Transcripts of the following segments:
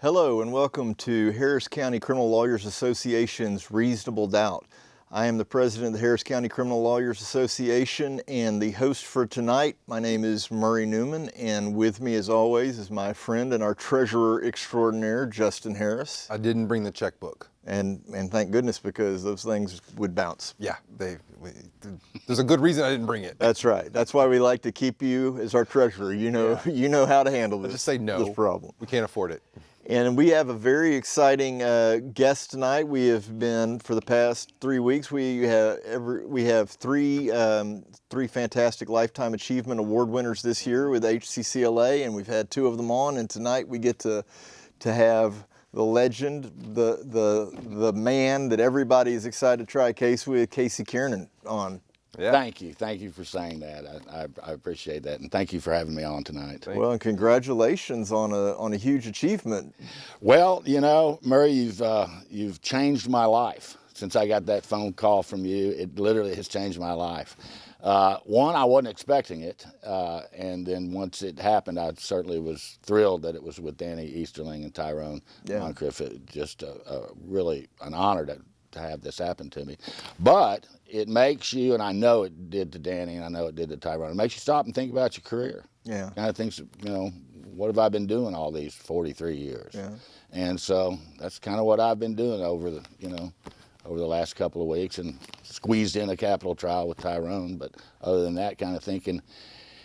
Hello and welcome to Harris County Criminal Lawyers Association's Reasonable Doubt. I am the president of the Harris County Criminal Lawyers Association and the host for tonight. My name is Murray Newman, and with me as always is my friend and our treasurer extraordinaire, Justin Harris. I didn't bring the checkbook. And thank goodness, because those things would bounce. Yeah, there's a good reason I didn't bring it. That's right. That's why we like to keep you as our treasurer. You know how to handle this. Just say no. This problem. We can't afford it. And we have a very exciting guest tonight. We have been, for the past 3 weeks, we have three fantastic Lifetime Achievement Award winners this year with HCCLA, and we've had two of them on. And tonight we get to have the legend, the man that everybody is excited to try a case with, Casey Keirnan, on. Yeah. Thank you for saying that. I appreciate that, and thank you for having me on tonight. Well, and congratulations on a huge achievement. Well, you know, Murray, you've changed my life since I got that phone call from you. It literally has changed my life. One, I wasn't expecting it, and then once it happened, I certainly was thrilled that it was with Danny Easterling and Tyrone Moncrief. It just really an honor to have this happen to me. But it makes you, and I know it did to Danny, and I know it did to Tyrone, it makes you stop and think about your career. Yeah. Kind of thinks, what have I been doing all these 43 years? Yeah. And so that's kind of what I've been doing over the last couple of weeks, and squeezed in a capital trial with Tyrone. But other than that, kind of thinking,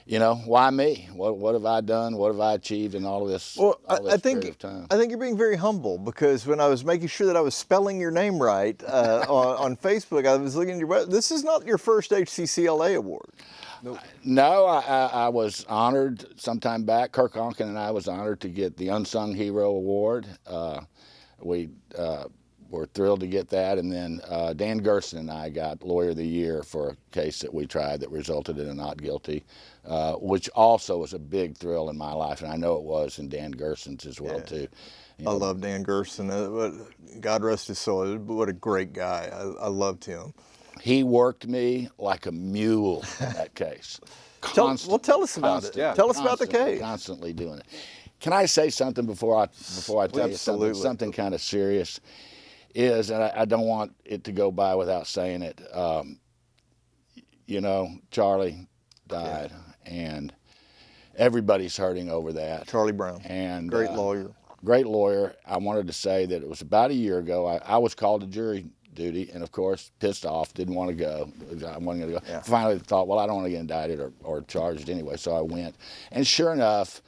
why me? What have I done? What have I achieved in all of this? Well, I think you're being very humble, because when I was making sure that I was spelling your name right on Facebook, I was looking at your website. This is not your first HCCLA award. Nope. No, I was honored sometime back. Kirk Onken and I was honored to get the Unsung Hero Award. We were thrilled to get that, and then Dan Gerson and I got Lawyer of the Year for a case that we tried that resulted in a not guilty, which also was a big thrill in my life, and I know it was in Dan Gerson's as well, too. I love Dan Gerson. God rest his soul. What a great guy. I loved him. He worked me like a mule in that case. Tell us about it. Yeah. Tell us about the case. Constantly doing it. Can I say something before I tell you something kind of serious? And I don't want it to go by without saying it. Charlie died, and everybody's hurting over that. Charlie Brown, and great lawyer. Great lawyer. I wanted to say that it was about a year ago. I was called to jury duty, and of course, pissed off, didn't want to go. I wasn't going to go. Yeah. Finally thought, well, I don't want to get indicted or charged anyway, so I went. And sure enough,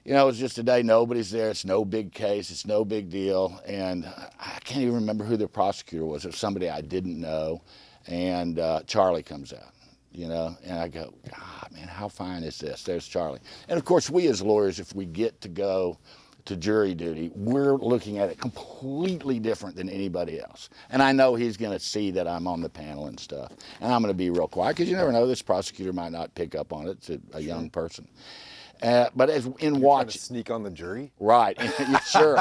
it was just a day, nobody's there, it's no big case, it's no big deal, and I can't even remember who the prosecutor was. It was somebody I didn't know, and Charlie comes out, and I go, God, man, how fine is this? There's Charlie. And of course, we as lawyers, if we get to go to jury duty, we're looking at it completely different than anybody else. And I know he's going to see that I'm on the panel and stuff, and I'm going to be real quiet, because you never know, this prosecutor might not pick up on it. It's a young person. But as in watching, sneak on the jury, right? Sure.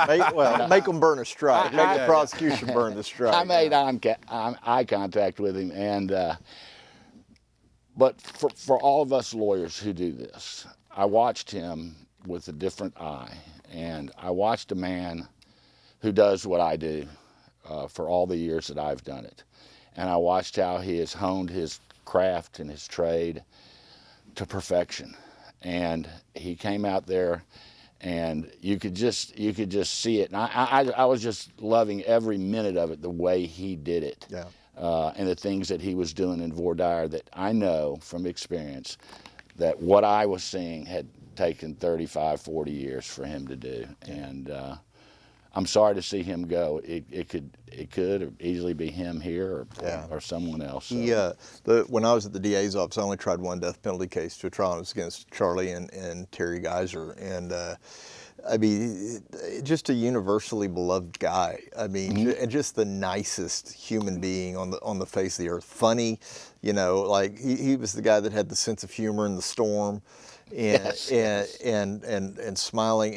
Make them burn a strike. Make the prosecution burn the strike. I made eye contact with him, and but for all of us lawyers who do this, I watched him with a different eye, and I watched a man who does what I do for all the years that I've done it, and I watched how he has honed his craft and his trade to perfection. And he came out there, and you could just see it. And I was just loving every minute of it, the way he did it, and the things that he was doing in voir dire that I know from experience that what I was seeing had taken 35, 40 years for him to do. And I'm sorry to see him go. It could easily be him here or someone else. So. When I was at the DA's office, I only tried one death penalty case to a trial. It was against Charlie and Terry Geiser, and just a universally beloved guy. And just the nicest human being on the face of the earth. Funny, like he was the guy that had the sense of humor in the storm, and smiling,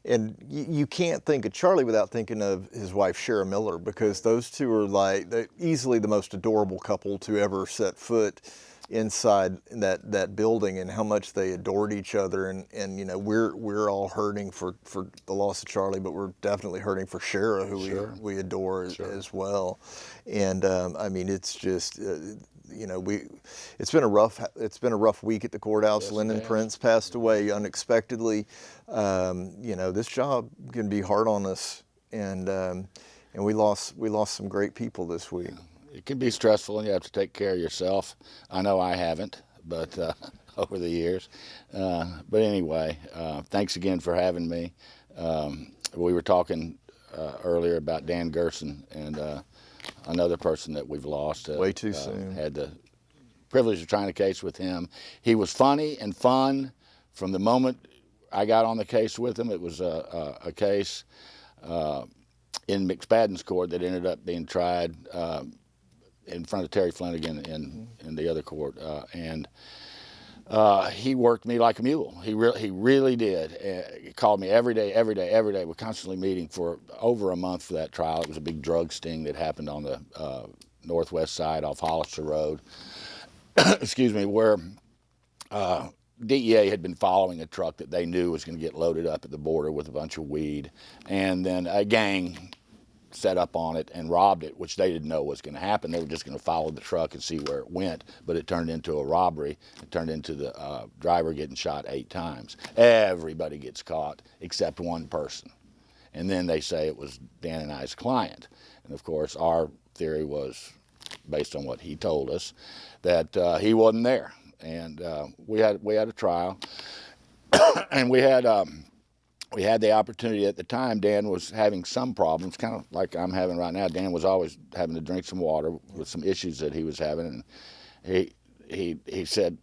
and you can't think of Charlie without thinking of his wife, Shara Miller, because those two are easily the most adorable couple to ever set foot inside that building, and how much they adored each other. And you know, we're all hurting for the loss of Charlie, but we're definitely hurting for Shara, who we adore as well. And I mean, it's just. You know, it's been a rough week at the courthouse. Yes, Lyndon it has. Prince passed away unexpectedly. You know, this job can be hard on us, and we lost some great people this week. It can be stressful, and you have to take care of yourself. I know I haven't, but over the years. But anyway, thanks again for having me. We were talking earlier about Dan Gerson, and another person that we've lost. Way too soon. Had the privilege of trying a case with him. He was funny and fun from the moment I got on the case with him. It was a case in McSpadden's court that ended up being tried in front of Terry Flanagan in the other court. And he worked me like a mule. He really did. He called me every day. We're constantly meeting for over a month for that trial. It was a big drug sting that happened on the northwest side off Hollister Road. Excuse me, where DEA had been following a truck that they knew was going to get loaded up at the border with a bunch of weed, and then a gang set up on it and robbed it, which they didn't know was going to happen. They were just going to follow the truck and see where it went, but it turned into a robbery. It turned into the driver getting shot 8 times. Everybody gets caught except one person. And then they say it was Dan and I's client. And of course, our theory was, based on what he told us, that he wasn't there. And we had a trial, and we had the opportunity at the time. Dan was having some problems, kind of like I'm having right now. Dan was always having to drink some water with some issues that he was having, and he said,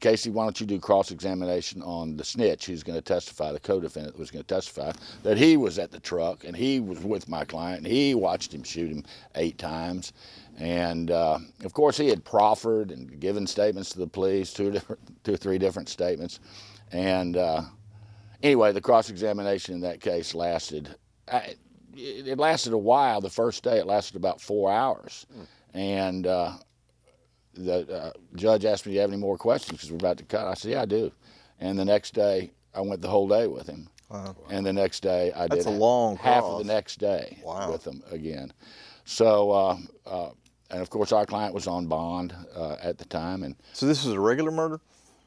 "Casey, why don't you do cross-examination on the snitch who's going to testify, the co-defendant that was going to testify, that he was at the truck and he was with my client and he watched him shoot him 8 times." And of course, he had proffered and given statements to the police, 2 or 3 different statements. And anyway, the cross-examination in that case lasted, it lasted a while. The first day, it lasted about 4 hours. And the judge asked me, "Do you have any more questions? Because we're about to cut." I said, "Yeah, I do." And the next day, I went the whole day with him. Wow. And the next day, I That's did a long half cross. of the next day Wow. with him again. So, and of course, our client was on bond at the time, and So this was a regular murder?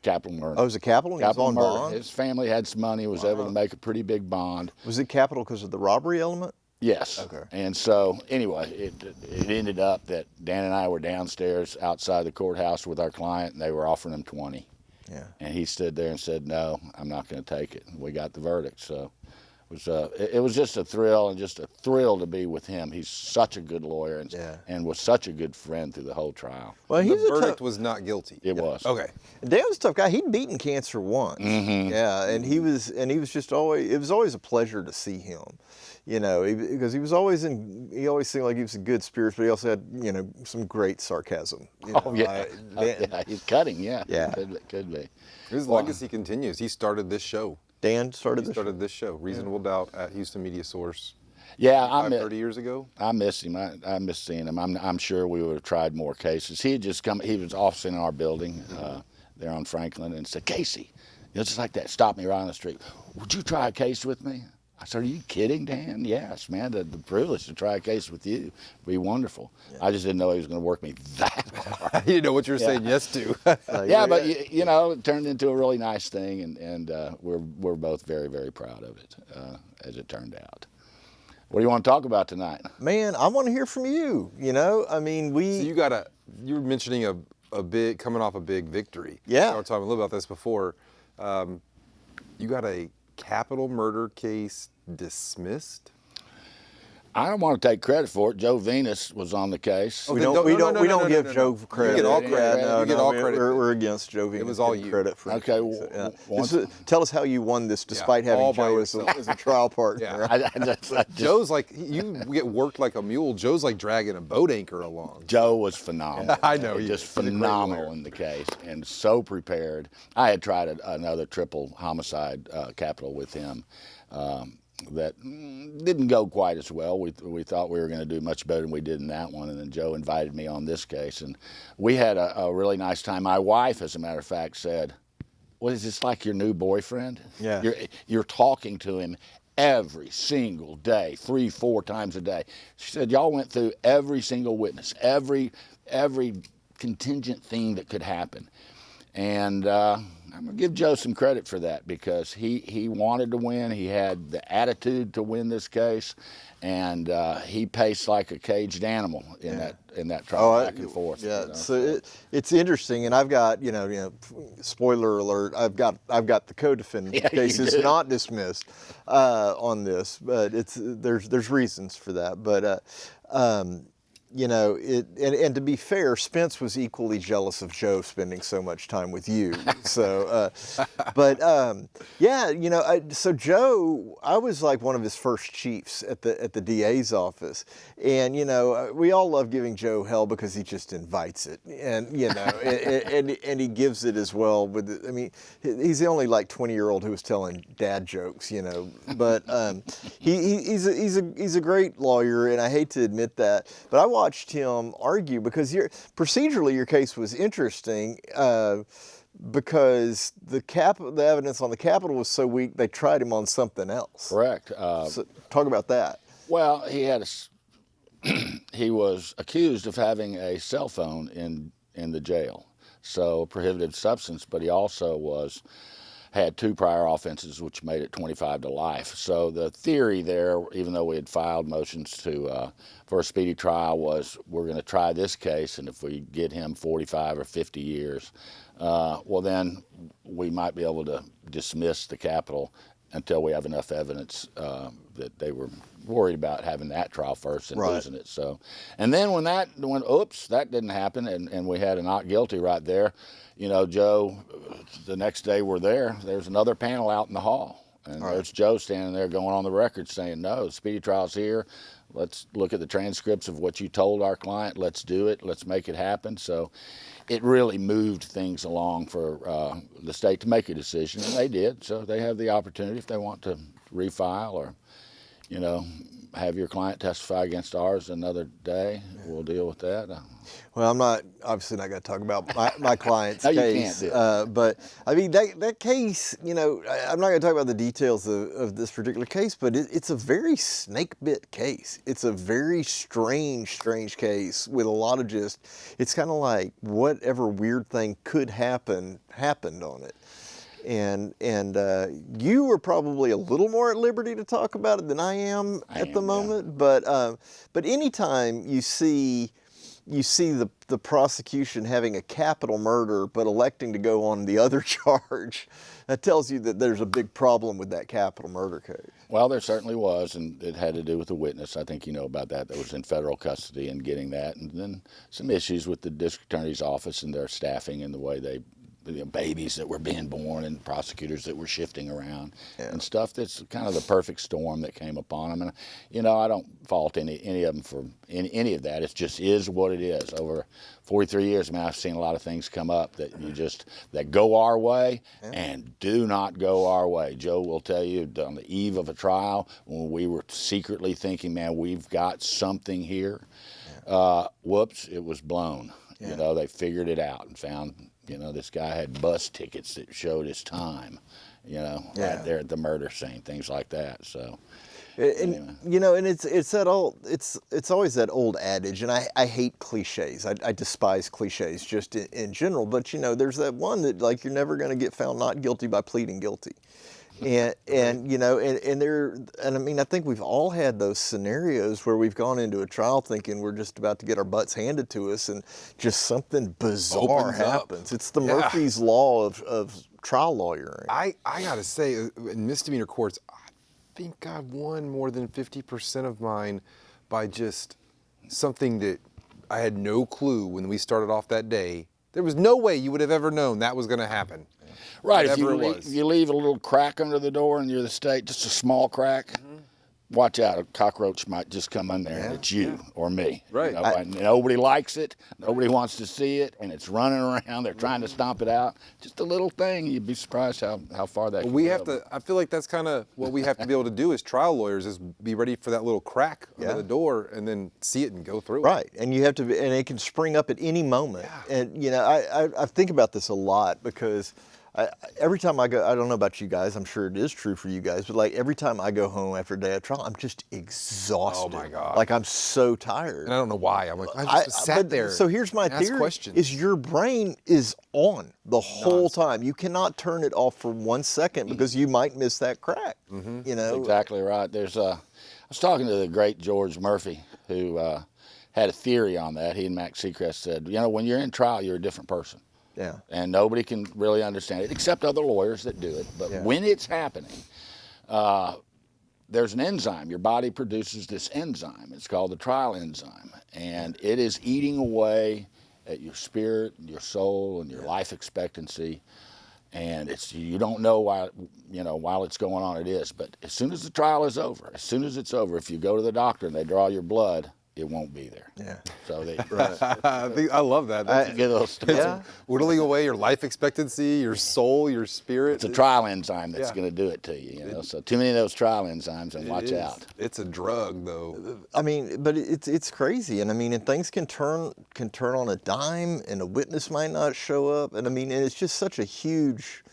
capital murder. Oh, it was a capital? And he was Capital on murder. bond? His family had some money, was able to make a pretty big bond. Was it capital because of the robbery element? Yes. Okay. And so, anyway, it ended up that Dan and I were downstairs outside the courthouse with our client, and they were offering him 20. Yeah. And he stood there and said, "No, I'm not going to take it." And we got the verdict. So it was just a thrill, and just a thrill to be with him. He's such a good lawyer, and was such a good friend through the whole trial. Well, The he's a verdict tough. was not guilty. It was. Okay. Dan was a tough guy. He'd beaten cancer once. Mm-hmm. Yeah, and he was just always. It was always a pleasure to see him. You know, because he always seemed like he was in good spirits, but he also had, you know, some great sarcasm. You know, Oh, yeah. Yeah, he's cutting, yeah. Yeah. Could be. His legacy continues. He started this show. Dan started He this. started this show, Reasonable Doubt, at Houston Media Source. Yeah, 30 years ago. I miss him. I miss seeing him. I'm sure we would have tried more cases. He had just come. He was officing in our building there on Franklin, and said, "Casey," just like that, stopped me right on the street. "Would you try a case with me?" I said, "Are you kidding, Dan?" "Yes, man. The privilege to try a case with you would be wonderful." Yeah. I just didn't know he was going to work me that hard. You know what you're saying yes to. Yeah, but you know, it turned into a really nice thing, and we're both very, very proud of it as it turned out. What do you want to talk about tonight? Man, I want to hear from you. You know, I mean, So you were mentioning coming off a big victory. Yeah. We were talking a little about this before. You got a capital murder case dismissed? I don't want to take credit for it. Joe Venus was on the case. we then don't give Joe credit. You get all credit. Yeah, You get all credit. We're against Joe Venus. It was all getting you. credit for Okay, tell us how you won this despite having all by Joe as yourself. a trial partner. Yeah. I just- Joe's like, you get worked like a mule. Joe's like dragging a boat anchor along. Joe was phenomenal. I know he just is. He's a great phenomenal lawyer. in the case, and so prepared. I had tried another triple homicide capital with him, that didn't go quite as well. We thought we were going to do much better than we did in that one, and then Joe invited me on this case, and we had a really nice time. My wife, as a matter of fact, said, "What is this, like your new boyfriend? Yeah. You're talking to him every single day, 3-4 times a day." She said, "Y'all went through every single witness, every contingent thing that could happen." And I'm going to give Joe some credit for that, because he wanted to win. He had the attitude to win this case, and he paced like a caged animal in that trial, back and forth. Yeah, you know. so it's interesting, and I've got spoiler alert. I've got the co-defendant Yeah, case you is do. not dismissed on this, but there's reasons for that. But and to be fair, Spence was equally jealous of Joe spending so much time with you. So, so Joe, I was like one of his first chiefs at the DA's office, and we all love giving Joe hell because he just invites it, and and he gives it as well. I mean, he's the only like 20-year-old who was telling dad jokes, but he's a great lawyer, and I hate to admit that, but I watched him argue because procedurally your case was interesting because the evidence on the capital was so weak they tried him on something else. Correct. So talk about that. Well, he was accused of having a cell phone in the jail, so prohibited substance, but he also had 2 prior offenses, which made it 25 to life. So the theory there, even though we had filed motions for a speedy trial, was we're going to try this case, and if we get him 45 or 50 years, well, then we might be able to dismiss the capital until we have enough evidence that they were worried about having that trial first and losing it. So, and then when oops, that didn't happen, and we had a not guilty right there. Joe, the next day there's another panel out in the hall, and there's Joe standing there going on the record saying, "No, the speedy trial's here. Let's look at the transcripts of what you told our client. Let's do it. Let's make it happen." So it really moved things along for the state to make a decision, and they did. So they have the opportunity, if they want to refile or, have your client testify against ours another day. We'll deal with that. Well, I'm obviously not going to talk about my client's No, you case, can't do it. but I mean that case. I'm not going to talk about the details of this particular case, but it's a very snake bit case. It's a very strange case with a lot of it's kind of like whatever weird thing could happen happened on it. And you were probably a little more at liberty to talk about it than I am at the moment. Yeah. But anytime you see the prosecution having a capital murder but electing to go on the other charge, that tells you that there's a big problem with that capital murder case. Well, there certainly was, and it had to do with the witness. I think you know about that. That was in federal custody and getting that, and then some issues with the district attorney's office and their staffing and the way they. Babies that were being born and prosecutors that were shifting around and stuff. That's kind of the perfect storm that came upon them. And, I don't fault any of them for any of that. It just is what it is. Over 43 years, I've seen a lot of things come up that that go our way and do not go our way. Joe will tell you on the eve of a trial when we were secretly thinking, man, we've got something here. Whoops, it was blown. Yeah. They figured it out and found, this guy had bus tickets that showed his time, right there at the murder scene, things like that. So, and and it's always that old adage, and I hate cliches. I despise cliches just in general. But there's that one that like you're never going to get found not guilty by pleading guilty. And I mean, I think we've all had those scenarios where we've gone into a trial thinking we're just about to get our butts handed to us, and just something bizarre happens. It's the Murphy's Law of trial lawyering. I gotta say, in misdemeanor courts, I think I've won more than 50% of mine by just something that I had no clue when we started off that day. There was no way you would have ever known that was going to happen. Right, if you leave a little crack under the door and you're the state, just a small crack, watch out, a cockroach might just come in there and it's you or me. Right. You know, and nobody likes it, nobody wants to see it, and it's running around, they're trying to stomp it out. Just a little thing, you'd be surprised how far that can We go. have to, I feel like that's kind of what we have to be able to do as trial lawyers, is be ready for that little crack under the door and then see it and go through it. Right, and you have to, and it can spring up at any moment. Yeah. And you know, I think about this a lot because every time I go, I don't know about you guys, I'm sure it is true for you guys, but like every time I go home after a day of trial, I'm just exhausted. Oh my God. Like I'm so tired. And I don't know why. I'm like, I just sat but- there. So here's my and asked theory: questions. is your brain is on the whole time. You cannot turn it off for 1 second because you might miss that crack. You know, That's exactly right. There's I was talking to the great George Murphy, who had a theory on that. He and Max Seacrest said, you know, when you're in trial, you're a different person. Yeah. And nobody can really understand it except other lawyers that do it. But when it's happening, there's an enzyme. Your body produces this enzyme. It's called the trial enzyme. And it is eating away at your spirit, your soul, and your life expectancy. And you don't know while it's going on, it is. But as soon as the trial is over, as soon as it's over, if you go to the doctor and they draw your blood, it won't be there. Yeah. So they I love that. That's get those Yeah. whittling away your life expectancy, your soul, your spirit. It's a trial enzyme that's Yeah. going to do it to you. You know, so too many of those trial enzymes, and watch It is. out. It's a drug, though. I mean, but it's crazy, and I mean, and things can turn on a dime, and a witness might not show up, and I mean, and it's just such a huge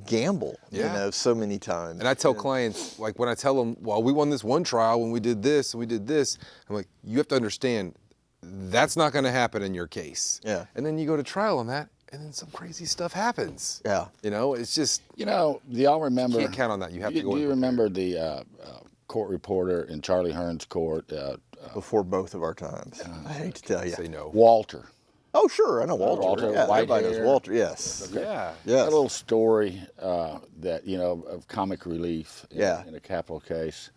gamble, you Yeah. know, so many times. And I tell clients, like when I tell them, well, we won this one trial when we did this and we did this, I'm like, you have to understand, that's not going to happen in your case. Yeah. And then you go to trial on that, and then some crazy stuff happens. Yeah. You know, it's just, You know, do y'all remember? can't count on that. You have to go Do in you prepared. remember the court reporter in Charlie Hearn's court, Before both of our times, I hate to tell you. say no. Walter? Oh, sure, I know Walter. Walter, yeah, white everybody knows hair. Walter. Yes. Yeah. Yes. A little story that, you know, of comic relief in a capital case.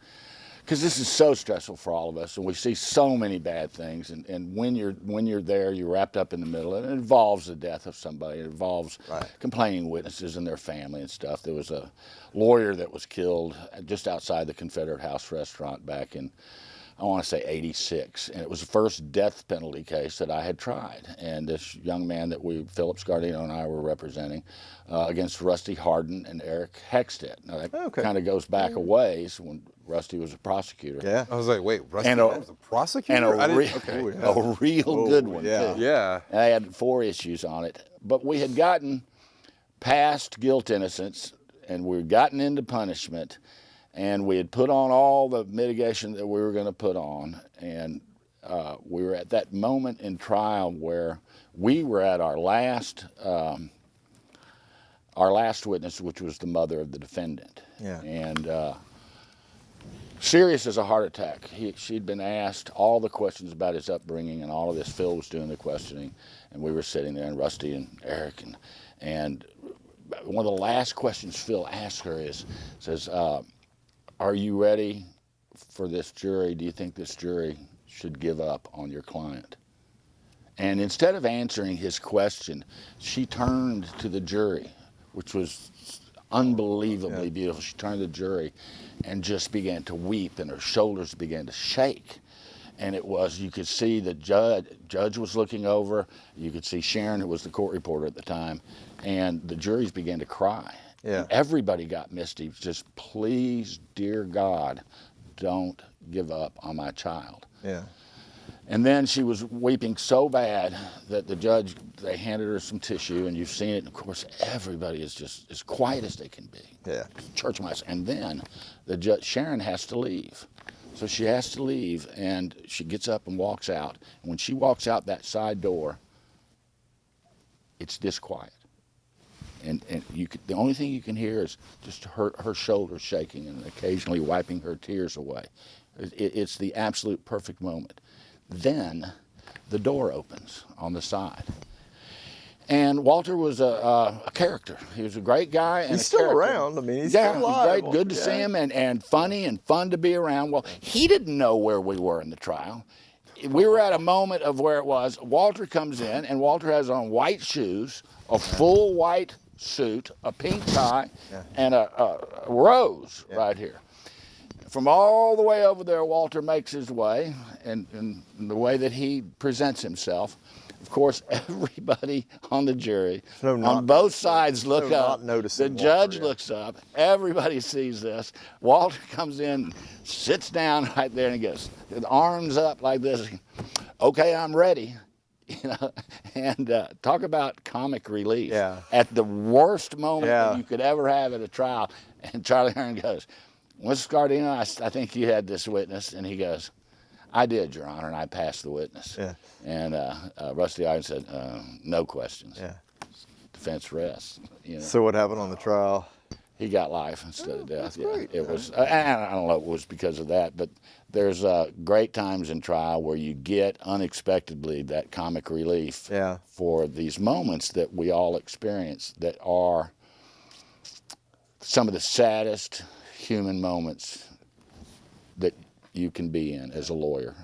Because this is so stressful for all of us, and we see so many bad things. And when you're there, you're wrapped up in the middle, and it involves the death of somebody. It involves complaining witnesses and their family and stuff. There was a lawyer that was killed just outside the Confederate House restaurant back in, I want to say, '86, and it was the first death penalty case that I had tried. And this young man that Philip Scardino and I were representing, against Rusty Hardin and Eric Heckstedt. Now that kind of goes back a ways when Rusty was a prosecutor. Yeah. I was like, wait, Rusty And a- was a prosecutor? And I a didn't- real good one, yeah. too. Yeah. And I had 4 issues on it. But we had gotten past guilt innocence, and we had gotten into punishment, and we had put on all the mitigation that we were going to put on. And we were at that moment in trial where we were at our last witness, which was the mother of the defendant. Yeah. And serious as a heart attack. She'd been asked all the questions about his upbringing and all of this. Phil was doing the questioning, and we were sitting there, and Rusty and Eric, and one of the last questions Phil asked her says, are you ready for this jury? Do you think this jury should give up on your client? And instead of answering his question, she turned to the jury, which was unbelievably beautiful. She turned to the jury and just began to weep, and her shoulders began to shake. And you could see the judge was looking over. You could see Sharon, who was the court reporter at the time, and the juries began to cry. Yeah. And everybody got misty. Just, please, dear God, don't give up on my child. Yeah. And then she was weeping so bad that they handed her some tissue, and you've seen it. And of course, everybody is just as quiet as they can be. Yeah. Church mice. And then Sharon has to leave. So she has to leave, and she gets up and walks out. And when she walks out that side door, it's this quiet. And the only thing you can hear is just her shoulders shaking and occasionally wiping her tears away. It's the absolute perfect moment. Then the door opens on the side. And Walter was a character. He was a great guy. And He's a still character. around. I mean, he's Yeah, still alive. great. Good to see him, and funny and fun to be around. Well, he didn't know where we were in the trial. We were at a moment of where it was. Walter comes in, and Walter has on white shoes, a full white suit, a pink tie, and a rose right here. from all the way over there, Walter makes his way, and the way that he presents himself. Of course, everybody on the jury, on both sides, look up. The judge looks up. Everybody sees this. Walter comes in, sits down right there, and he goes, with arms up like this. Okay, I'm ready. You know, and talk about comic relief. Yeah. At the worst moment that you could ever have at a trial. And Charlie Hearn goes, Mr. Scardino, I think you had this witness. And he goes, I did, Your Honor, and I passed the witness. Yeah. And Rusty Iron said, no questions. Yeah. Defense rests. You know. So what happened on the trial? He got life instead of death. That's great. It was, and I don't know if it was because of that, but there's great times in trial where you get unexpectedly that comic relief for these moments that we all experience that are some of the saddest human moments that you can be in as a lawyer,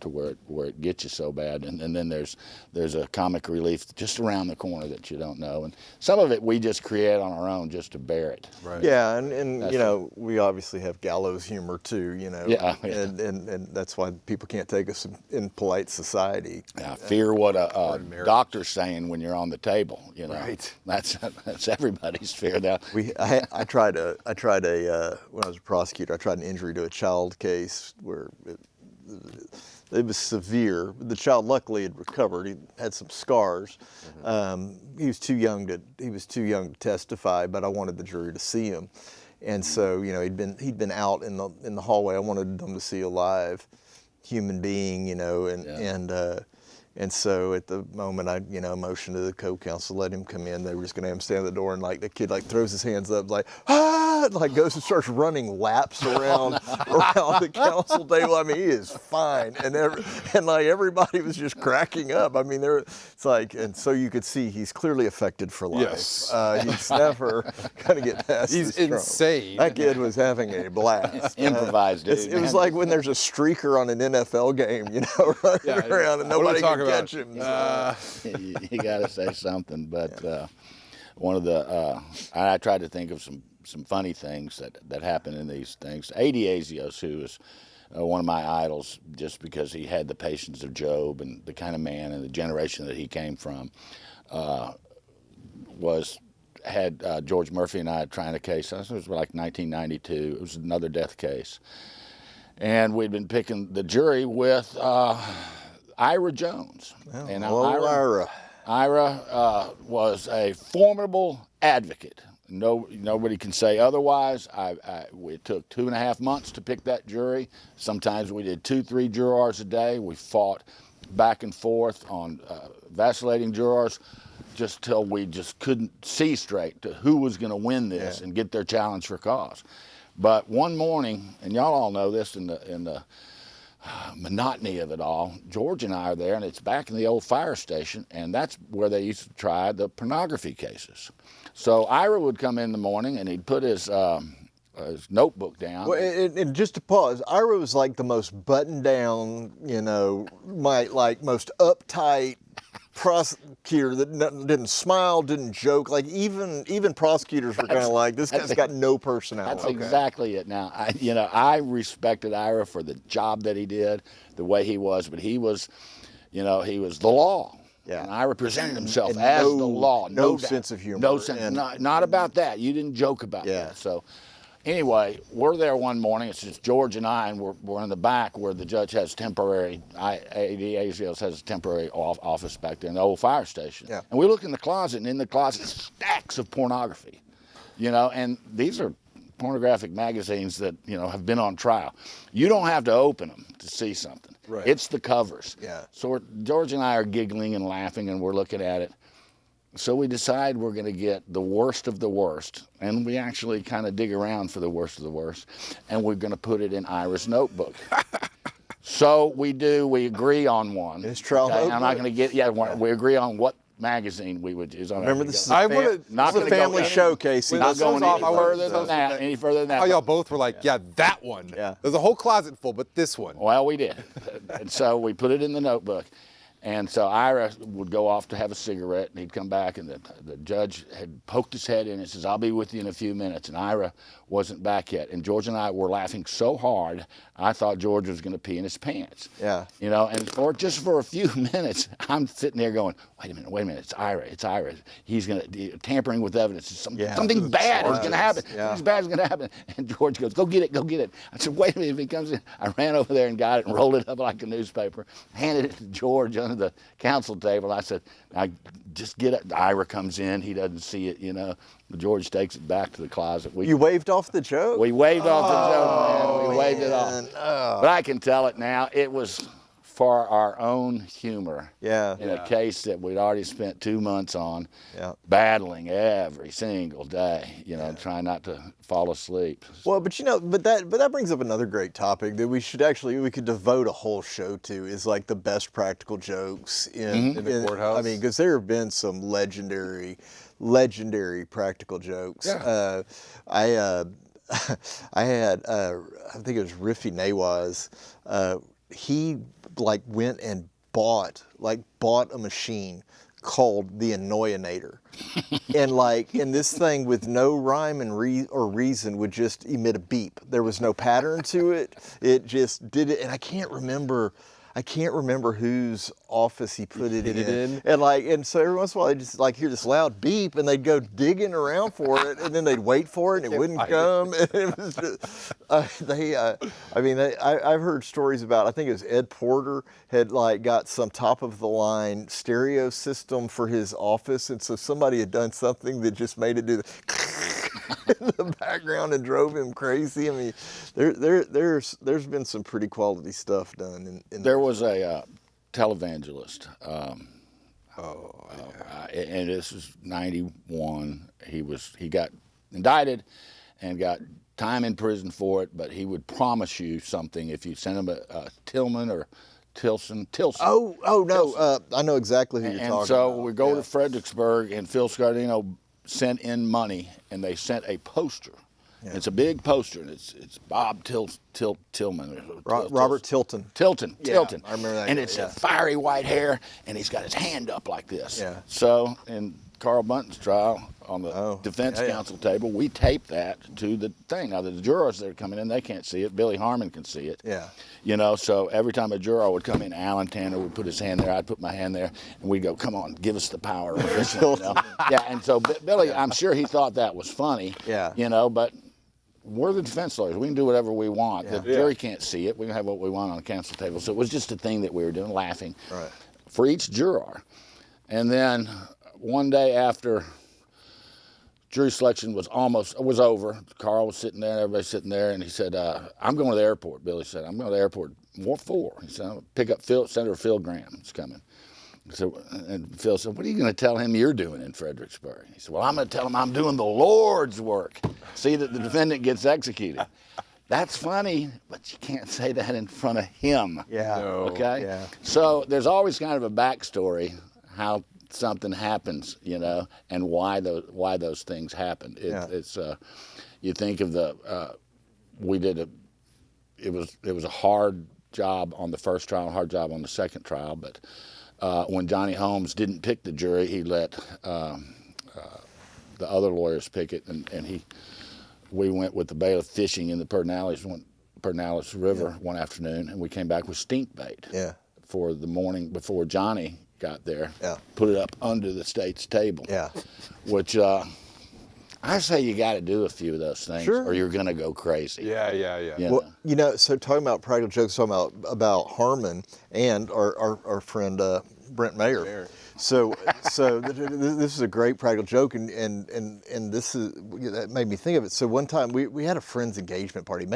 to where it gets you so bad, and then there's a comic relief just around the corner that you don't know, and some of it we just create on our own just to bear it. Right. Yeah, and you know, we obviously have gallows humor too, you know. Yeah. And that's why people can't take us in polite society. Yeah, fear what a doctor's saying when you're on the table, you know. Right. That's everybody's fear now. I tried when I was a prosecutor, I tried an injury to a child case where it was severe. The child luckily had recovered. He had some scars. He was too young to testify, but I wanted the jury to see him. And so, you know, he'd been out in the hallway. I wanted them to see a live human being, you know, and so at the moment I, you know, motioned to the co-counsel, let him come in. They were just gonna have him stand at the door, and like the kid like throws his hands up like, like goes and starts running laps around the counsel table. I mean, he is fine. And like everybody was just cracking up. I mean, it's like, and so you could see he's clearly affected for life. Yes. He's never gonna get past He's this trauma. insane. That kid was having a blast. Improvised, dude. It was like when there's a streaker on an NFL game, you know, running around and nobody can catch him. You got to say something. But one of the I tried to think of some funny things that happen in these things. A.D. Azios, who is one of my idols, just because he had the patience of Job and the kind of man and the generation that he came from, had George Murphy and I trying a case. It was like 1992. It was another death case, and we'd been picking the jury with Ira Jones. And Ira was a formidable advocate. Nobody can say otherwise. We took 2.5 months to pick that jury. Sometimes we did 2-3 jurors a day. We fought back and forth on vacillating jurors just till we just couldn't see straight to who was going to win this and get their challenge for cause. But one morning, and y'all all know this in the monotony of it all, George and I are there, and it's back in the old fire station, and that's where they used to try the pornography cases. So Ira would come in the morning, and he'd put his notebook down. Well, and just to pause, Ira was like the most buttoned down, you know, most uptight prosecutor that didn't smile, didn't joke. Like even prosecutors were kind of like, this guy's got no personality. That's exactly it. Now, I respected Ira for the job that he did, the way he was, but he was the law. Yeah. And Ira presented himself as the law. No sense of humor. No sense. Not about that. You didn't joke about that. So anyway, we're there one morning. It's just George and I, and we're in the back where the judge has temporary, A.D. Azios has a temporary office back there in the old fire station. Yeah. And we look in the closet, and in the closet, stacks of pornography, and these are pornographic magazines that, have been on trial. You don't have to open them to see something. Right. It's the covers. Yeah. So George and I are giggling and laughing, and we're looking at it. So we decide we're going to get the worst of the worst, and we actually kind of dig around for the worst of the worst, and we're going to put it in Ira's notebook. So we agree on one. His trial notebook? I'm not going to get, we agree on what magazine we would use. Remember, this is not a family showcase. Not going any further than that. Oh, y'all both were like, that one. Yeah. There's a whole closet full, but this one. Well, we did. And so we put it in the notebook. And so Ira would go off to have a cigarette, and he'd come back, and the judge had poked his head in and says, "I'll be with you in a few minutes." And Ira wasn't back yet. And George and I were laughing so hard, I thought George was going to pee in his pants. Yeah. You know, and just for a few minutes, I'm sitting there going, wait a minute, it's Ira. He's going to, tampering with evidence. Something bad is going to happen. Yeah. Something bad is going to happen. And George goes, go get it. I said, wait a minute, if he comes in. I ran over there and got it and rolled it up like a newspaper, handed it to George under the counsel table. I said, I just get it. Ira comes in, he doesn't see it, you know. George takes it back to the closet. You waved off the joke? We waved off the joke, man. We waved it off. Oh. But I can tell it now. It was for our own humor. Yeah. In a case that we'd already spent 2 months on, Yeah. battling every single day, you know, trying not to fall asleep. Well, but you know, but that brings up another great topic that we could devote a whole show to, is like the best practical jokes in the courthouse. I mean, because there have been some legendary practical jokes. Yeah. I had I think it was Riffy Nawaz. He like went and bought a machine called the Annoyinator. and this thing with no rhyme and or reason would just emit a beep. There was no pattern to it. It just did it, and I can't remember whose office he put it in. And so every once in a while, they just like hear this loud beep, and they'd go digging around for it, and then they'd wait for it, and it wouldn't come. And it was just, I've heard stories about, I think it was Ed Porter had like got some top of the line stereo system for his office, and so somebody had done something that just made it do in the background and drove him crazy. I mean, there's been some pretty quality stuff done. There was a televangelist, and this was 91. He got indicted and got time in prison for it, but he would promise you something if you sent him a Tillman or Tilson. Oh no, I know exactly who you're talking about. And so we go to Fredericksburg, and Phil Scardino sent in money, and they sent a poster. Yeah. It's a big poster, and it's Bob Tillman. Robert Tilton. Tilton. I remember that. And it's a fiery white hair, and he's got his hand up like this. Yeah. So in Carl Bunton's trial on the defense counsel table, we taped that to the thing. Now the jurors that are coming in, they can't see it. Billy Harmon can see it. Yeah. You know, so every time a juror would come in, Alan Tanner would put his hand there, I'd put my hand there, and we'd go, "Come on, give us the power." You know? Yeah, and so Billy, I'm sure he thought that was funny. Yeah. You know, but we're the defense lawyers. We can do whatever we want. Yeah. The jury can't see it. We can have what we want on the counsel table. So it was just a thing that we were doing, laughing for each juror. And then one day after jury selection was over, Carl was sitting there, everybody's sitting there, and he said, "I'm going to the airport." Billy said, "I'm going to the airport." "What for?" He said, "I'm going to pick up Senator Phil Graham. It's coming." So, and Phil said, "What are you going to tell him you're doing in Fredericksburg?" He said, "Well, I'm going to tell him I'm doing the Lord's work. See that the defendant gets executed." That's funny, but you can't say that in front of him. Yeah. No. Okay? Yeah. So there's always kind of a backstory how something happens, you know, and why those things happen. It's you think of it was a hard job on the first trial, a hard job on the second trial, but when Johnny Holmes didn't pick the jury, he let the other lawyers pick it, and we went with the bailiff fishing in the Pedernales River one afternoon, and we came back with stink bait for the morning before Johnny got there. Put it up under the state's table. Which I say you got to do a few of those things, or you're going to go crazy. Yeah. You Well, you know, so talking about practical jokes, talking about Harmon and our friend Brent Mayer. So this is a great practical joke, and this is that made me think of it. So one time we had a friend's engagement party. It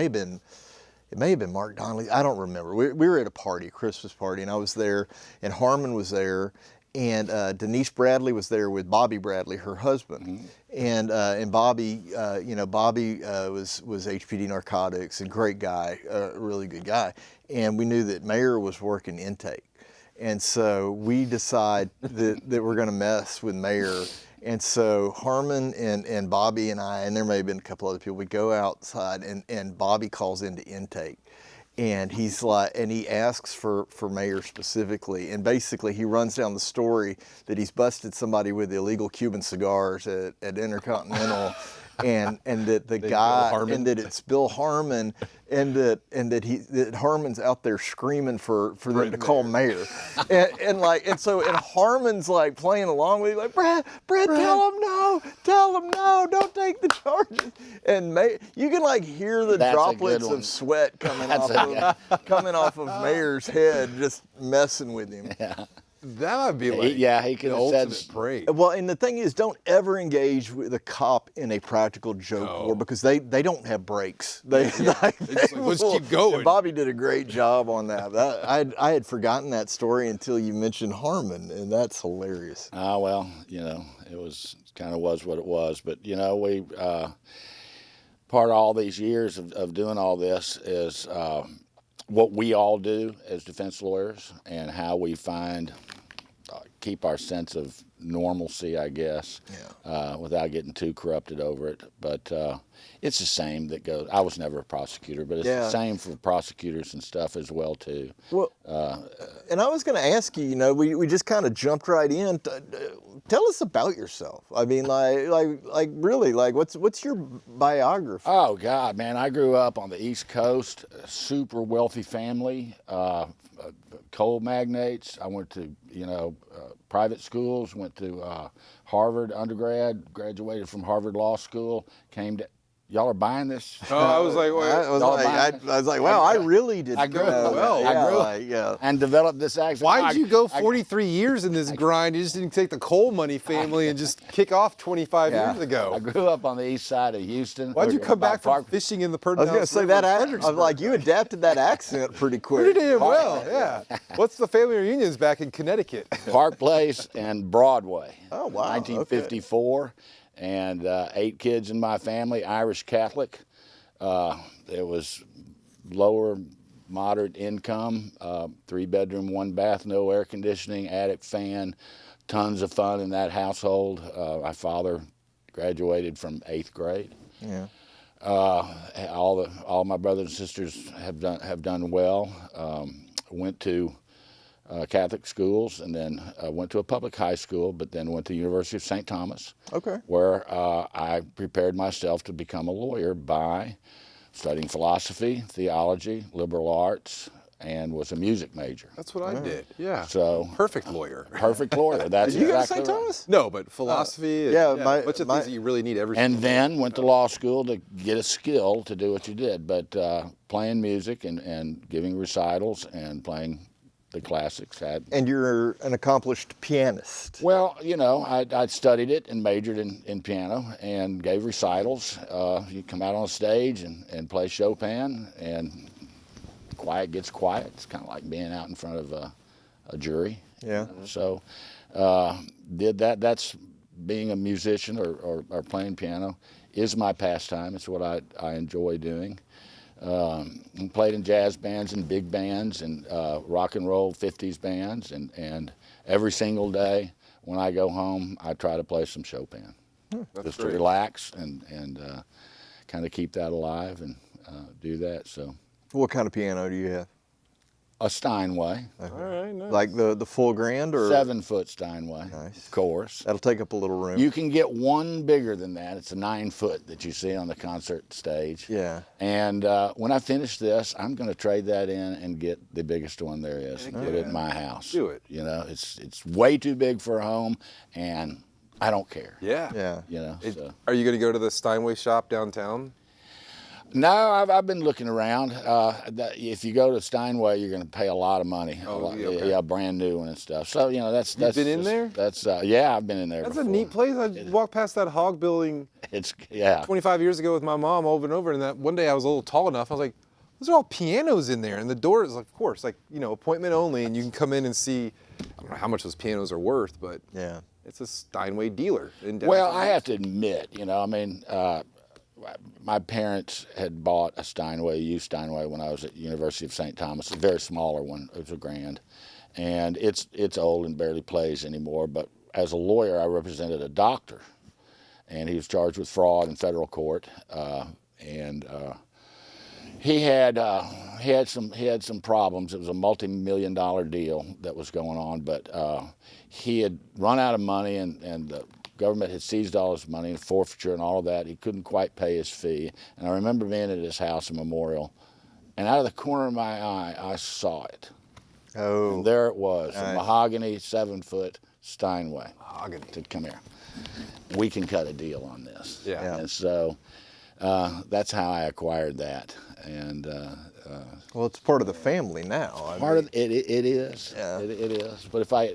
may have been Mark Donnelly. I don't remember. We were at a party, a Christmas party, and I was there, and Harmon was there, and Denise Bradley was there with Bobby Bradley, her husband, and Bobby, Bobby was HPD narcotics, and great guy, really good guy, and we knew that Mayer was working intake, and so we decide that we're going to mess with Mayer. And so Harmon and Bobby and I, and there may have been a couple other people, we go outside, and Bobby calls into intake. and he's like, and he asks for mayor specifically, and basically he runs down the story that he's busted somebody with illegal Cuban cigars at Intercontinental, and that the guy, and that it's Bill Harmon, and that Harmon's out there screaming for them to call mayor, and so Harmon's like playing along with him, like Brad, tell him no, don't take the charges, and you can like hear the droplets of sweat coming off of Mayor's head, just messing with him. That would be like he could the have said ultimate praise. Well, and the thing is, don't ever engage with a cop in a practical joke war, because they don't have brakes. Let's keep going. And Bobby did a great job on that. I had forgotten that story until you mentioned Harmon, and that's hilarious. Well, it was kind of was what it was, but we part of all these years of doing all this is what we all do as defense lawyers, and how we keep our sense of normalcy, I guess, without getting too corrupted over it. But it's the same that goes. I was never a prosecutor, but it's the same for prosecutors and stuff as well too. Well, and I was going to ask you, we just kind of jumped right in. Tell us about yourself. I mean, like really, like what's your biography? Oh God, man! I grew up on the East Coast, a super wealthy family, coal magnates. I went to private schools. Went to Harvard undergrad. Graduated from Harvard Law School. Came to. Y'all are buying this? Oh, I was like, I was like, wow, I really did. I grew up well. And developed this accent. Why did you go 43 years in this grind? You just didn't take the coal money family and just kick off 25 years ago. I grew up on the east side of Houston. Why'd you come back from fishing in the Perdenhouse? I was going to say that. I was like, you adapted that accent pretty quick. Pretty damn well, yeah. What's the family reunions back in Connecticut? Park Place and Broadway. Oh wow. 1954. Okay. And 8 kids in my family, Irish Catholic. There was lower, moderate income, 3-bedroom, 1-bath, no air conditioning, attic fan, tons of fun in that household. My father graduated from 8th grade. Yeah. All my brothers and sisters have done well. Went to Catholic schools, and then went to a public high school, but then went to the University of St. Thomas, where I prepared myself to become a lawyer by studying philosophy, theology, liberal arts, and was a music major. That's what I did, yeah. So perfect lawyer. Perfect lawyer. That's Did you go to exactly St. Thomas? No, but philosophy, much of things that you really need every And then went to law school to get a skill to do what you did, but playing music and giving recitals and playing the classics. And you're an accomplished pianist. Well, I'd studied it and majored in piano and gave recitals. You come out on stage and play Chopin, and quiet gets quiet. It's kind of like being out in front of a jury. Yeah. So did that. That's being a musician or playing piano is my pastime. It's what I enjoy doing. And played in jazz bands and big bands and rock and roll 50s bands, and every single day when I go home I try to play some Chopin, just to relax and kind of keep that alive and do that. So, what kind of piano do you have? A Steinway. All right, nice. Like the full grand, or 7-foot Steinway. Nice. Of course. That'll take up a little room. You can get one bigger than that. It's a 9-foot that you see on the concert stage. Yeah. And when I finish this, I'm going to trade that in and get the biggest one there is and put it in my house. Do it. It's way too big for a home, and I don't care. Yeah. So. Are you going to go to the Steinway shop downtown? No, I've been looking around. If you go to Steinway, you're going to pay a lot of money. Okay. Brand new one and stuff. So that's. You've been in there? I've been in there. That's before. a neat place. I walked past that hog building. 25 years ago with my mom over and over, and that one day I was a little tall enough. I was like, "Those are all pianos in there," and the door is, of course, appointment only, and you can come in and see. I don't know how much those pianos are worth, but it's a Steinway dealer in downtown. Well, I have to admit, my parents had bought a used Steinway when I was at University of St. Thomas, a very smaller one. It was a grand. And it's old and barely plays anymore. But as a lawyer, I represented a doctor. And he was charged with fraud in federal court. he had some problems. It was a multi-million-dollar deal that was going on, but he had run out of money, and the government had seized all his money and forfeiture and all of that. He couldn't quite pay his fee. And I remember being at his house in Memorial, and out of the corner of my eye, I saw it. Oh, And there it was, a nice. mahogany 7-foot Steinway. Mahogany. Said, "Come here. We can cut a deal on this." Yeah. And so that's how I acquired that. And well, it's part of the family now. part of it is. Yeah. It is. But if I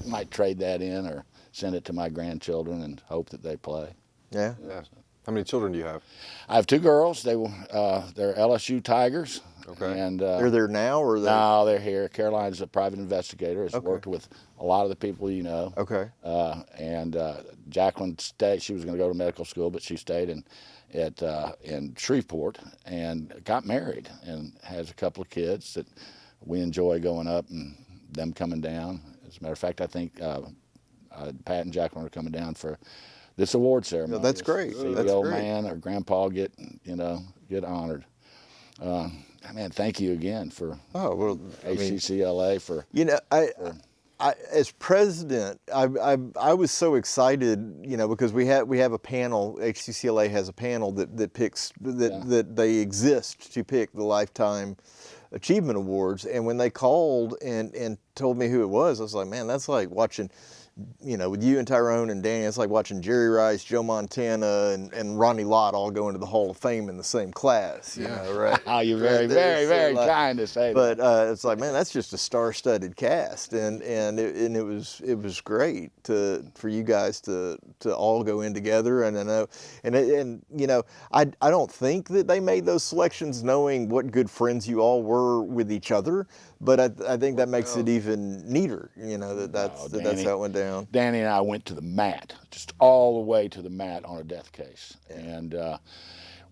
might trade that in or send it to my grandchildren and hope that they play. Yeah. Yeah. How many children do you have? I have 2 girls. They're LSU Tigers. Okay. And They're there now, or they? no, they're here. Caroline's a private investigator. Has Okay. worked with a lot of the people you know. Okay. And Jacqueline stayed. She was going to go to medical school, but she stayed in Shreveport and got married and has a couple of kids that we enjoy going up and them coming down. As a matter of fact, I think Pat and Jacqueline are coming down for this award ceremony. that's great. See That's the old great. man or grandpa get honored. Man, thank you again for Oh well, I mean, ACCLA for. you know, I as president, I was so excited, because we have a panel. HCCLA has a panel that picks that they exist to pick the Lifetime Achievement Awards. And when they called and told me who it was, I was like, man, that's like watching, with you and Tyrone and Danny, it's like watching Jerry Rice, Joe Montana, and Ronnie Lott all go into the Hall of Fame in the same class. You know, right? Oh, you're very, very, very kind to say that. But it's like, man, that's just a star-studded cast, and it was great for you guys to all go in together. And I know, I don't think that they made those selections knowing what good friends you all were with each other, but I think that makes it even neater. That's how it went down. Danny and I went to the mat, just all the way to the mat on a death case. Yeah. And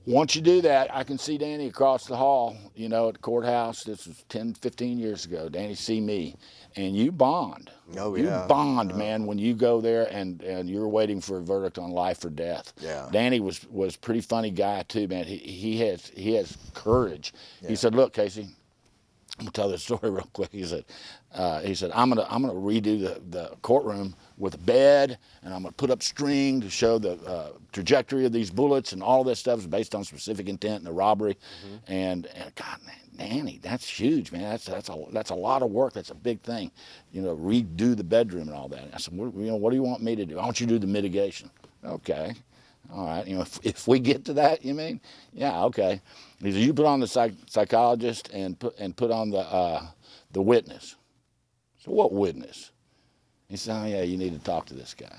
once you do that, I can see Danny across the hall, at the courthouse. This was 10, 15 years ago. Danny see me, and you bond. Oh, you yeah. bond, man, when you go there and you're waiting for a verdict on life or death. Yeah. Danny was pretty funny guy too, man. He has courage. Yeah. He said, "Look, Casey, I'm gonna tell this story real quick." He said, "I'm gonna redo the courtroom with a bed, and I'm gonna put up string to show the trajectory of these bullets, and all this stuff is based on specific intent and the robbery." Mm-hmm. And God, man, Danny, that's huge, man. That's a lot of work. That's a big thing, redo the bedroom and all that. And I said, what do you want me to do? I want you to do the mitigation. Okay. All right, if we get to that, you mean? Yeah, okay. He said, you put on the psychologist and put on the witness. So what witness? He said, oh yeah, you need to talk to this guy.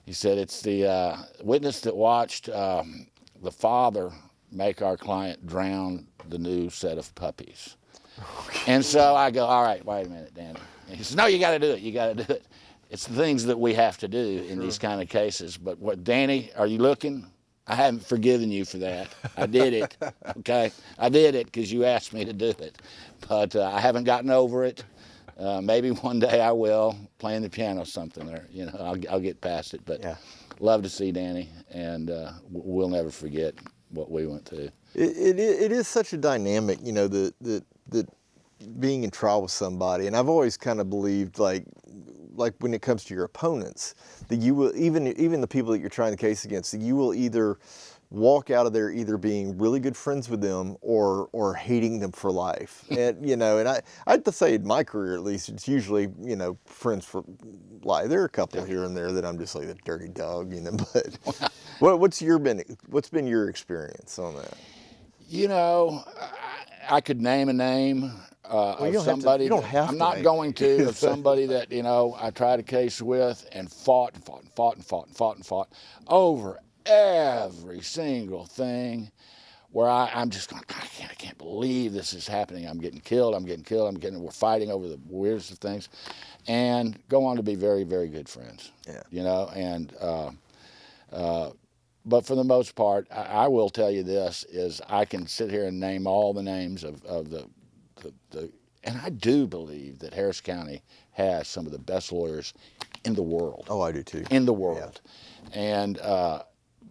He said, it's the witness that watched the father make our client drown the new set of puppies. Okay. And so I go, all right, wait a minute, Danny. And he says, no, you got to do it. You got to do it. It's the things that we have to do in these kind of cases. But Danny, are you looking? I haven't forgiven you for that. I did it, okay? I did it because you asked me to do it. But I haven't gotten over it. Maybe one day I will, playing the piano or something, or, I'll get past it. But love to see Danny, and we'll never forget what we went through. It is such a dynamic, that being in trial with somebody. And I've always kind of believed, like when it comes to your opponents, that you will, even the people that you're trying the case against, that you will either walk out of there either being really good friends with them or hating them for life. And and I have to say, in my career at least, it's usually friends for life. There are a couple here and there that I'm just like the dirty dog, but what's been your experience on that? I could name a name. Of somebody you don't have to. I'm not going to. Of somebody that I tried a case with and fought over every single thing, where I'm just going, I can't believe this is happening. I'm getting killed. We're fighting over the weirdest of things, and go on to be very, very good friends. Yeah. But for the most part, I will tell you this: is I can sit here and name all the names of the and I do believe that Harris County has some of the best lawyers in the world. Oh, I do too. In the world. Yeah. And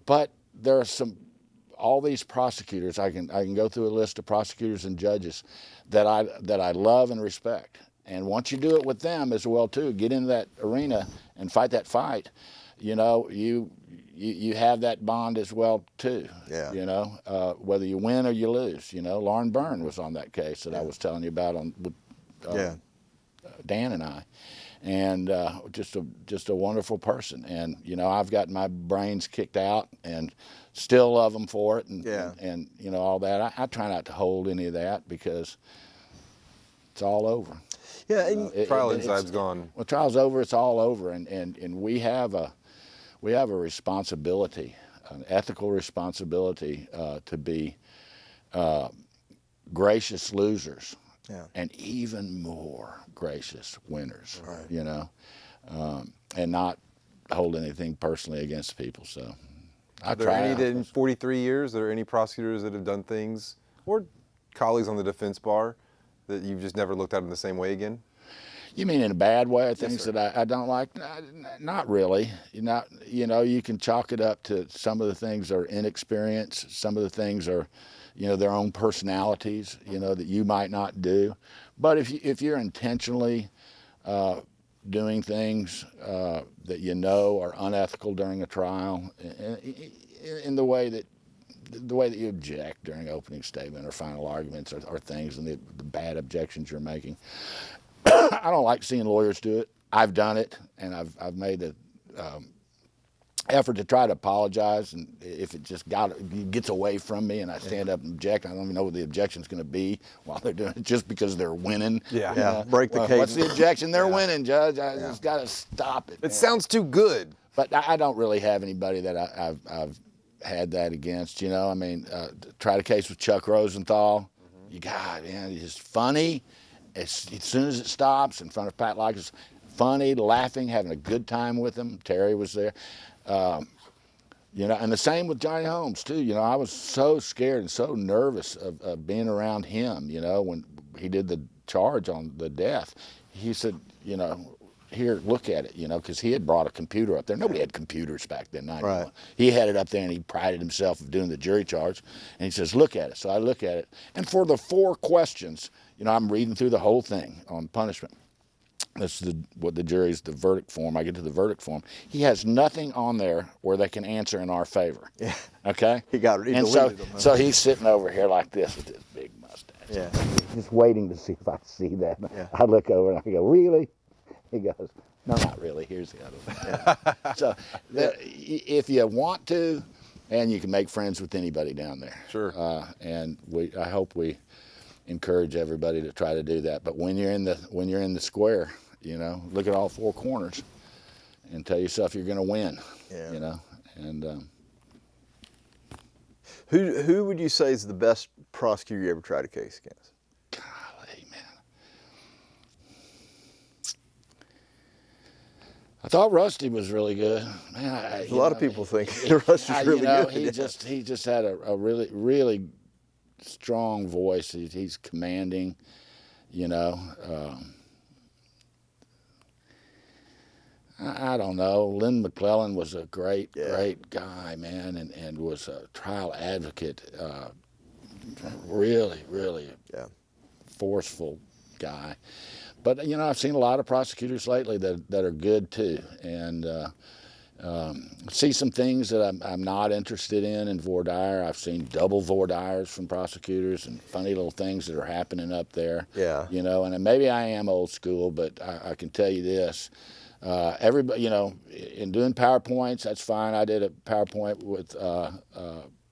but there are some all these prosecutors. I can go through a list of prosecutors and judges that I love and respect. And once you do it with them as well too, get into that arena and fight that fight, you know, you have that bond as well too. Yeah. You know, whether you win or you lose. You know, Lauren Byrne was on that case that I was telling you about with Dan and I, and just a wonderful person. And you know, I've got my brains kicked out and still love them for it. And you know, all that. I try not to hold any of that because it's all over. Yeah, and Trial inside's gone. Well, trial's over. It's all over, and we have a responsibility, an ethical responsibility to be gracious losers, and even more gracious winners. Right. You know, and not hold anything personally against people. So, Are there any that in 43 years, are there any prosecutors that have done things, or colleagues on the defense bar, that you've just never looked at in the same way again? You mean in a bad way? Things sir. that I don't like? Not really. You know, you can chalk it up to some of the things are inexperience. Some of the things are, you know, their own personalities, you know, that you might not do. But if you're intentionally doing things that you know are unethical during a trial, in the way that you object during opening statement or final arguments or things, and the bad objections you're making, I don't like seeing lawyers do it. I've done it, and I've made the effort to try to apologize. And if it just gets away from me, and I stand up and object, I don't even know what the objection's going to be while they're doing it, just because they're winning. Yeah. Break the case. What's the objection? They're winning, Judge. I just got to stop it. It sounds too good. But I don't really have anybody that I've had that against. You know, I mean, tried a case with Chuck Rosenthal. You got, man, he's just funny. As soon as it stops in front of Pat Likers, funny, laughing, having a good time with him. Terry was there. You know, and the same with Johnny Holmes too. You know, I was so scared and so nervous of being around him. You know, when he did the charge on the death, he said, you know, here, look at it. You know, because he had brought a computer up there. Nobody had computers back then. 91. Right. He had it up there, and he prided himself of doing the jury charge. And he says, look at it. So I look at it, and for the 4 questions, you know, I'm reading through the whole thing on punishment. This is the verdict form. I get to the verdict form. He has nothing on there where they can answer in our favor. Yeah. Okay? He got it. And so he's sitting over here like this with his big mustache. Yeah. Just waiting to see if I see that. Yeah. I look over and I go, really? He goes, no, not really. Here's the other one. Yeah. So if you want to, and you can make friends with anybody down there. Sure. And I hope we encourage everybody to try to do that. But when you're in the square, you know, look at all 4 corners and tell yourself you're going to win. Yeah. You know, and Who would you say is the best prosecutor you ever tried a case against? golly, man, I thought Rusty was really good. Man, A lot of people think Rusty's really you know, good. He just had a really, really strong voice. He's commanding, you know. I don't know. Lynn McClellan was a great guy, man, and was a trial advocate. Really, really forceful guy. But, you know, I've seen a lot of prosecutors lately that are good too. And see some things that I'm not interested in voir dire. I've seen double voir dires from prosecutors and funny little things that are happening up there. Yeah. You know, and maybe I am old school, but I can tell you this. Everybody, you know, in doing PowerPoints, that's fine. I did a PowerPoint with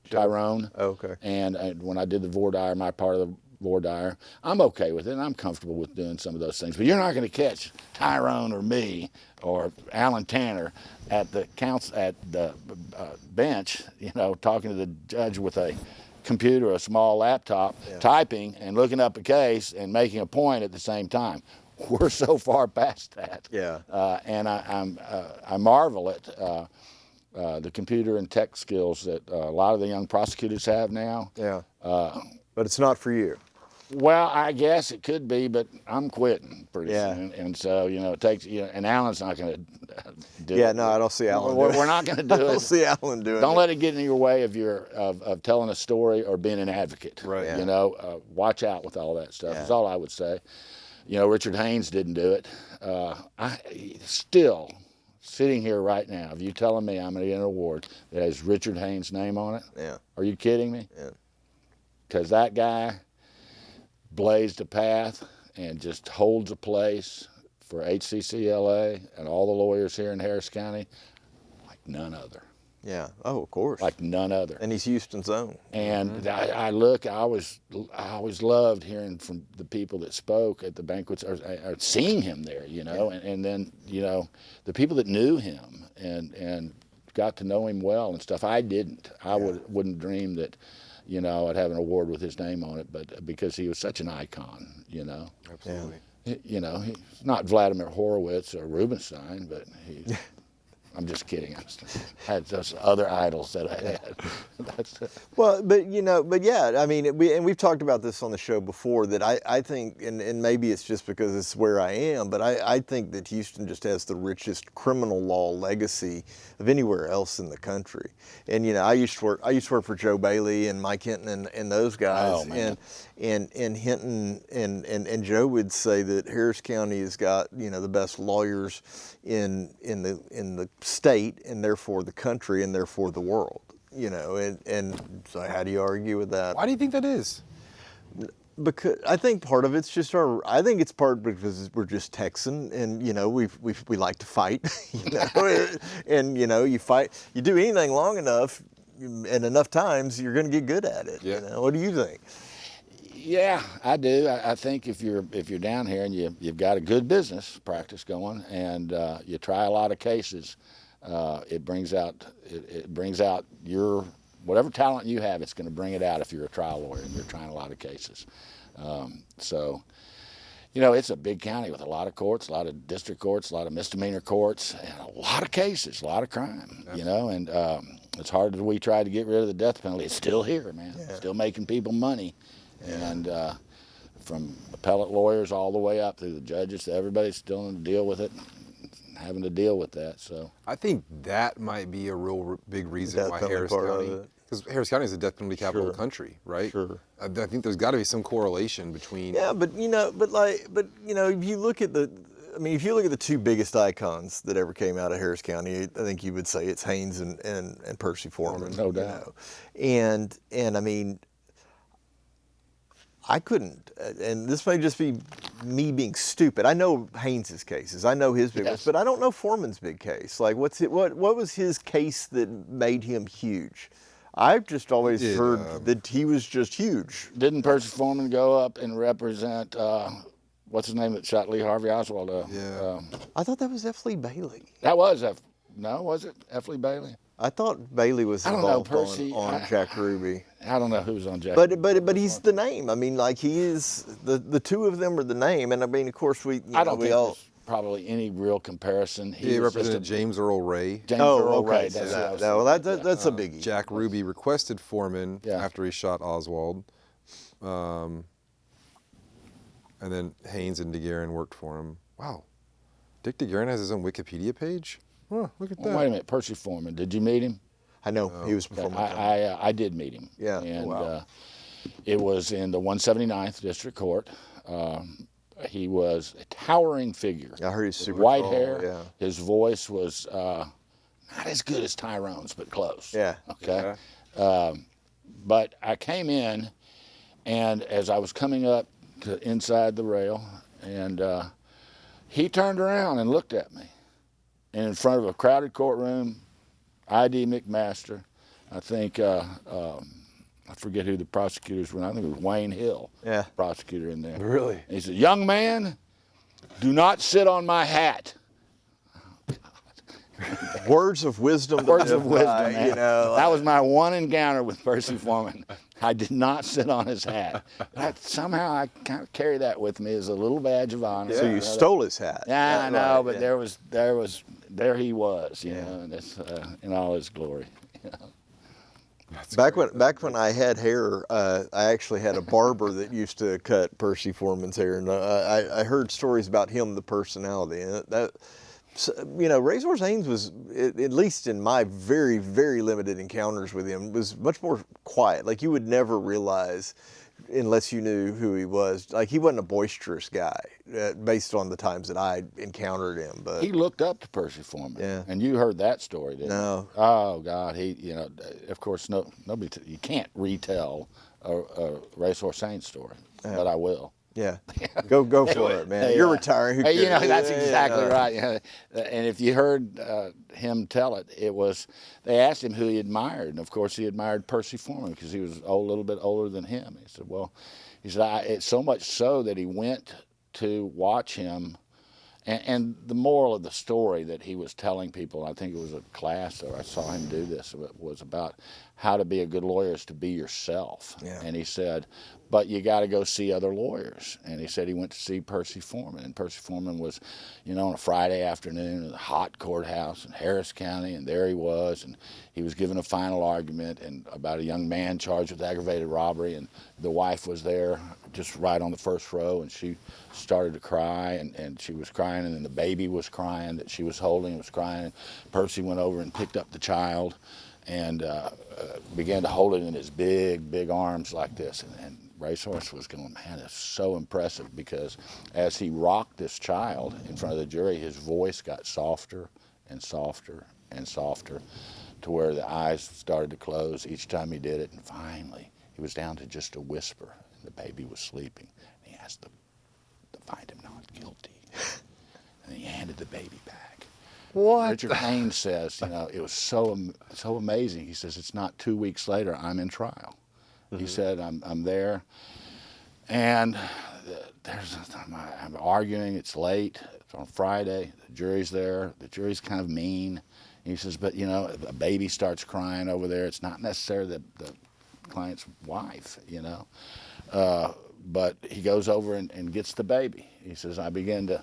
Tyrone. Oh, okay. And when I did the voir dire, my part of the voir dire, I'm okay with it, and I'm comfortable with doing some of those things. But you're not going to catch Tyrone or me or Alan Tanner at the bench, you know, talking to the judge with a computer, a small laptop, typing and looking up a case and making a point at the same time. We're so far past that. Yeah. And I marvel at the computer and tech skills that a lot of the young prosecutors have now. Yeah. But it's not for you. Well, I guess it could be, but I'm quitting pretty Yeah. soon, and so it takes and Alan's not going to do Yeah, it. no, I don't see Alan. We're not going to I do don't it. see Alan doing Don't it. let it get in your way of of telling a story or being an advocate. Right. Yeah. Watch out with all that stuff. Yeah. Is all I would say. Richard Haynes didn't do it. I still sitting here right now. If you telling me I'm going to get an award that has Richard Haynes' name on it, Yeah. are you kidding me? Yeah. Because that guy blazed a path and just holds a place for HCCLA and all the lawyers here in Harris County like none other. Yeah. Oh, of course. Like none other. And he's Houston's own. And I always loved hearing from the people that spoke at the banquets or seeing him there, and then, the people that knew him and got to know him well and stuff. I didn't. I wouldn't dream that, I'd have an award with his name on it, but because he was such an icon, Absolutely. He's not Vladimir Horowitz or Rubenstein, but he. I'm just kidding. I had those other idols that I had. That's it. Well, but yeah, I mean, we've talked about this on the show before that I think, and maybe it's just because it's where I am, but I think that Houston just has the richest criminal law legacy of anywhere else in the country. And I used to work for Joe Bailey and Mike Hinton and those guys. Oh, man. And Hinton and Joe would say that Harris County has got the best lawyers in the state and therefore the country and therefore the world. And so how do you argue with that? Why do you think that is? Because I think part of it's just I think it's part because we're just Texan and we like to fight, and you fight, you do anything long enough and enough times you're going to get good at it. Yeah. What do you think? Yeah, I do. I think if you're down here and you've got a good business practice going and you try a lot of cases, it brings out your whatever talent you have. It's going to bring it out if you're a trial lawyer and you're trying a lot of cases. So it's a big county with a lot of courts, a lot of district courts, a lot of misdemeanor courts, and a lot of cases, a lot of crime. And it's hard as we try to get rid of the death penalty. It's still here, man. Yeah. Still making people money. And from appellate lawyers all the way up through the judges, everybody's still in to deal with it, having to deal with that. So I think that might be a real big reason Death why penalty Harris part of County, it. because Harris County is a death penalty capital Sure. country, right? Sure. I think there's got to be some correlation between. Yeah, but if you look at the two biggest icons that ever came out of Harris County, I think you would say it's Haynes and Percy Foreman. No doubt. And I mean, I couldn't, and this may just be me being stupid. I know Haynes's cases, I know his big ones, Yes. but I don't know Foreman's big case. Like, what was his case that made him huge? I've just always heard that he was just huge. didn't Percy Foreman go up and represent what's his name that shot Lee Harvey Oswald? Yeah. I thought that was F. Lee Bailey. That was was it F. Lee Bailey? I thought Bailey was I don't know, involved Percy, on Jack Ruby. I don't know who's on Jack. But he's the name. I mean, like he is the two of them are the name, and I mean, of course I don't think there's probably any real comparison. He was just represented James Earl Ray. James Oh, Earl okay. Ray. So That's what I was that's a biggie. Jack Ruby requested Foreman Yeah. after he shot Oswald. And then Haynes and DeGuerin worked for him. Wow. Dick DeGuerin has his own Wikipedia page? Huh, look at that. Well, wait a minute, Percy Foreman. Did you meet him? I know he was before my time. I did meet him. Yeah. And Wow. it was in the 179th District Court. He was a towering figure. I heard he's super White tall, hair. yeah. His voice was not as good as Tyrone's, but close. Yeah. Okay. But I came in, and as I was coming up to inside the rail, and he turned around and looked at me. And in front of a crowded courtroom, I.D. McMaster, I think, I forget who the prosecutors were. I think it was Wayne Hill, Yeah. prosecutor in there. Really? And he said, "Young man, do not sit on my hat." Words of wisdom. Words to of live wisdom, by, man. That was my one encounter with Percy Foreman. I did not sit on his hat. Somehow I kind of carry that with me as a little badge of honor. So you stole his hat. Yeah, I know, Right, but yeah. there he was, and it's in all his glory. Back when I had hair, I actually had a barber that used to cut Percy Foreman's hair, and I heard stories about him, the personality, and that. So, you know, Racehorse Haynes was, at least in my very, very limited encounters with him, was much more quiet. Like, you would never realize, unless you knew who he was, like, he wasn't a boisterous guy, based on the times that I encountered him. But He looked up to Percy Foreman. Yeah. And you heard that story, didn't No. you? Oh, God. He, you know, of course, nobody, you can't retell a Racehorse Haynes story, but I will. Yeah, go for it, man. Yeah. You're retiring. Who Hey, you know, cares? that's Yeah, exactly yeah. right. Yeah. And if you heard him tell it, it was, they asked him who he admired. And of course, he admired Percy Foreman because he was a little bit older than him. He said, well, it's so much so that he went to watch him. And the moral of the story that he was telling people, I think it was a class, or I saw him do this, was about how to be a good lawyer is to be yourself. Yeah. And he said, but you got to go see other lawyers. And he said he went to see Percy Foreman. And Percy Foreman was, you know, on a Friday afternoon in the hot courthouse in Harris County, and there he was. And he was giving a final argument and about a young man charged with aggravated robbery. And the wife was there just right on the first row, and she started to cry, and she was crying, and then the baby was crying that she was holding was crying. Percy went over and picked up the child and began to hold it in his big, big arms like this. And Racehorse was going, man, it's so impressive, because as he rocked this child in front of the jury, his voice got softer and softer and softer to where the eyes started to close each time he did it. And finally, he was down to just a whisper, and the baby was sleeping. And he asked them to find him not guilty. And he handed the baby back. What? Richard Haynes says, you know, it was so amazing. He says, it's not 2 weeks later, I'm in trial. He said, I'm there, and I'm arguing. It's late. It's on Friday. The jury's there. The jury's kind of mean. He says, but, you know, a baby starts crying over there. It's not necessarily the client's wife, you know. But he goes over and gets the baby. He says, I begin to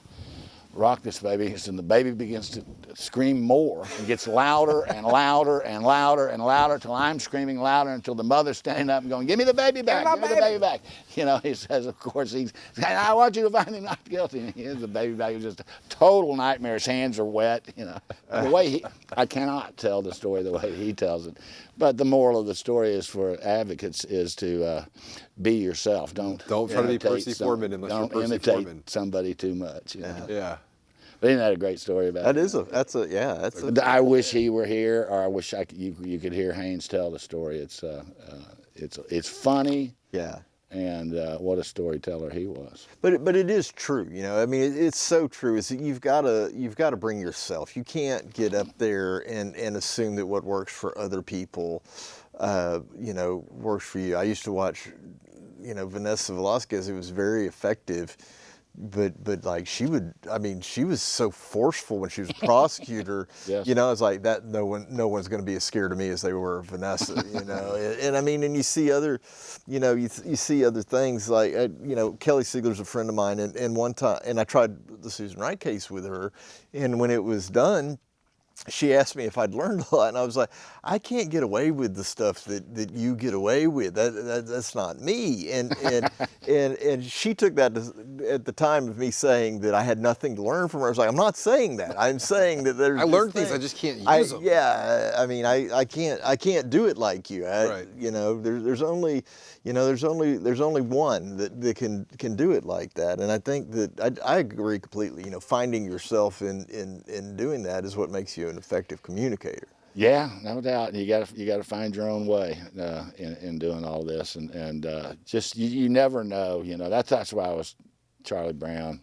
rock this baby, and the baby begins to scream more and gets louder and louder and louder and louder till I'm screaming louder, until the mother's standing up and going, give me the baby back, give me the baby back. You know, he says, of course, he's saying, I want you to find him not guilty. And he has the baby back. It was just a total nightmare. His hands are wet, you know. The way I cannot tell the story the way he tells it. But the moral of the story is for advocates is to be yourself. Don't try to be Percy Foreman unless you're Percy imitate Foreman. somebody too much. You know? Yeah. But isn't that a great story about it? That's a. I wish he were here, or I wish you could hear Haynes tell the story. It's funny. Yeah. And what a storyteller he was. But it is true, you know. I mean, it's so true. Is that you've got to bring yourself. You can't get up there and assume that what works for other people, you know, works for you. I used to watch, you know, Vanessa Velasquez. It was very effective. But like she was so forceful when she was a prosecutor. Yes. You know, it's like that. No one's going to be as scared of me as they were of Vanessa. You know, and I mean, and you see other, you know, you see other things like, you know, Kelly Siegler's a friend of mine, and one time, and I tried the Susan Wright case with her, and when it was done, she asked me if I'd learned a lot, and I was like, I can't get away with the stuff that you get away with. That's not me. And she took that at the time of me saying that I had nothing to learn from her. I was like, I'm not saying that. I'm saying that there's. I learned things, I just can't use them. Yeah, I mean, I can't do it like you. Right. You know, there's only one that can do it like that. And I think that I agree completely. You know, finding yourself in doing that is what makes you an effective communicator. Yeah, no doubt. You got to find your own way in doing all this, and just you never know. You know, that's why I was Charlie Brown.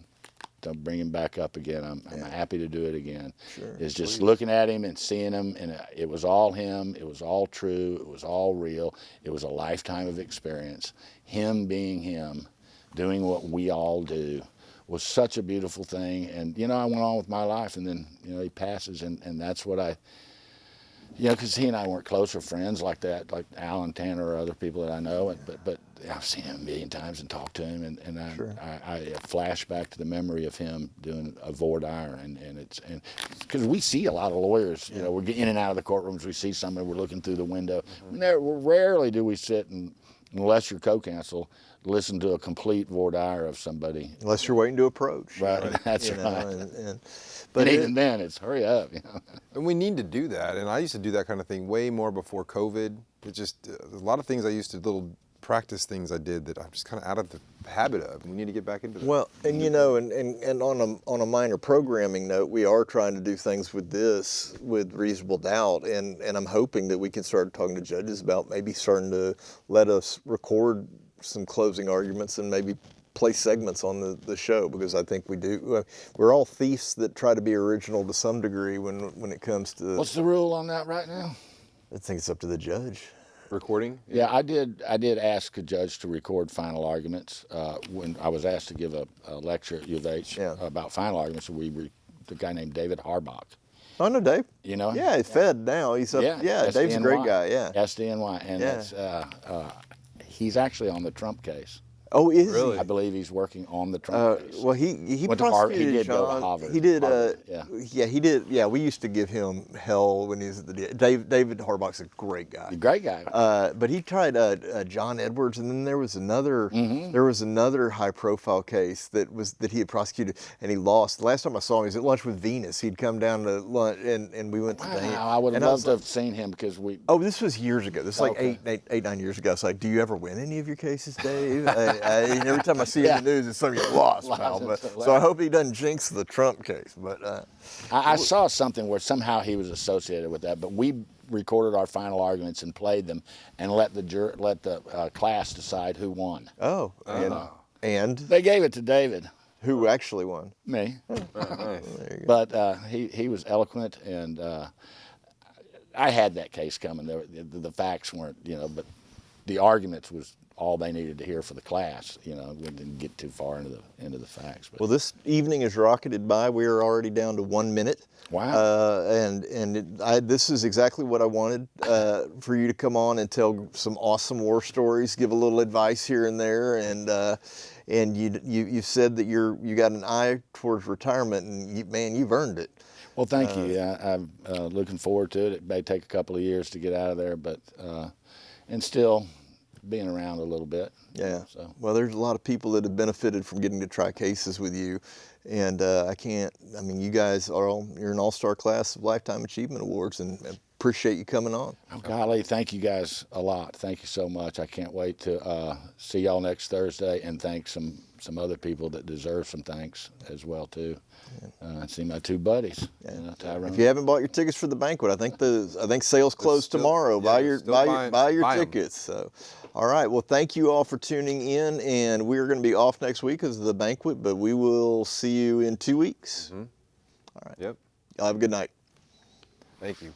Don't bring him back up again. I'm happy to do it again. Sure, it's just looking at him and seeing him, and it was all him. It was all true. It was all real. It was a lifetime of experience. Him being him, doing what we all do, was such a beautiful thing. And you know, I went on with my life, and then you know he passes, and that's what Yeah, because he and I weren't closer friends like that, like Alan Tanner or other people that I know. But I've seen him a million times and talked to him, and I flash back to the memory of him doing a voir dire, and because we see a lot of lawyers, you know, we're getting in and out of the courtrooms, we see somebody, we're looking through the window. Rarely do we sit and, unless you're co-counsel, listen to a complete voir dire of somebody. Unless you're waiting to approach. Right, that's you know, right. But and even then, it's hurry up. You know? And we need to do that. And I used to do that kind of thing way more before COVID. It just, there's a lot of things I used to, little practice things I did that I'm just kind of out of the habit of. And we need to get back into that. Well, and you know, and on a minor programming note, we are trying to do things with this with reasonable doubt, and I'm hoping that we can start talking to judges about maybe starting to let us record some closing arguments and maybe play segments on the show, because I think we do. We're all thieves that try to be original to some degree when it comes to. What's the rule on that right now? I think it's up to the judge. Recording? Yeah, I did ask a judge to record final arguments when I was asked to give a lecture at U of H about final arguments. The guy named David Harbach. Oh, no, Dave. You know him? Yeah, he's fed now. He's up. Yeah, Dave's a great guy. Yeah. SDNY, and that's he's actually on the Trump case. Oh, is Really? he? I believe he's working on the Trump case. Well, he Went to Harvard. He prosecuted did go to John. Harvard. He did. Harvard, he did. Yeah, we used to give him hell when he was at the. David Harbach's a great guy. A great guy. But he tried John Edwards, and then there was another. Mm-hmm. There was another high-profile case that he had prosecuted, and he lost. The last time I saw him, he was at lunch with Venus. He'd come down to lunch, and we went to the. Wow, I would have loved to have seen him because we. Oh, this was years ago. This was like 9 years ago. I was like, "Do you ever win any of your cases, Dave?" And every time I see him in the news, it's something you lost, pal. But, so I hope he doesn't jinx the Trump case. But I saw something where somehow he was associated with that, but we recorded our final arguments and played them, and let the class decide who won. and They gave it to David. who actually won? Me. Nice. But he was eloquent, and I had that case coming. The facts weren't, you know, but the arguments was all they needed to hear for the class. You know, we didn't get too far into the facts. But. Well, this evening has rocketed by. We are already down to 1 minute. Wow. This is exactly what I wanted for you to come on and tell some awesome war stories, give a little advice here and there, and you said that you got an eye towards retirement, and you've earned it. Well, thank you. I'm looking forward to it. It may take a couple of years to get out of there, but and still being around a little bit. Yeah. So. Well, there's a lot of people that have benefited from getting to try cases with you, and you guys you're an all-star class of Lifetime Achievement Awards, and appreciate you coming on. Oh, golly, thank you guys a lot. Thank you so much. I can't wait to see y'all next Thursday, and thank some other people that deserve some thanks as well too. I see my two buddies. Yeah. You know, Tyrone. If you haven't bought your tickets for the banquet, I think sales close tomorrow. Buy your tickets. So, all right. Well, thank you all for tuning in, and we're going to be off next week because of the banquet, but we will see you in 2 weeks. Mm-hmm. All right. Yep. Y'all have a good night. Thank you.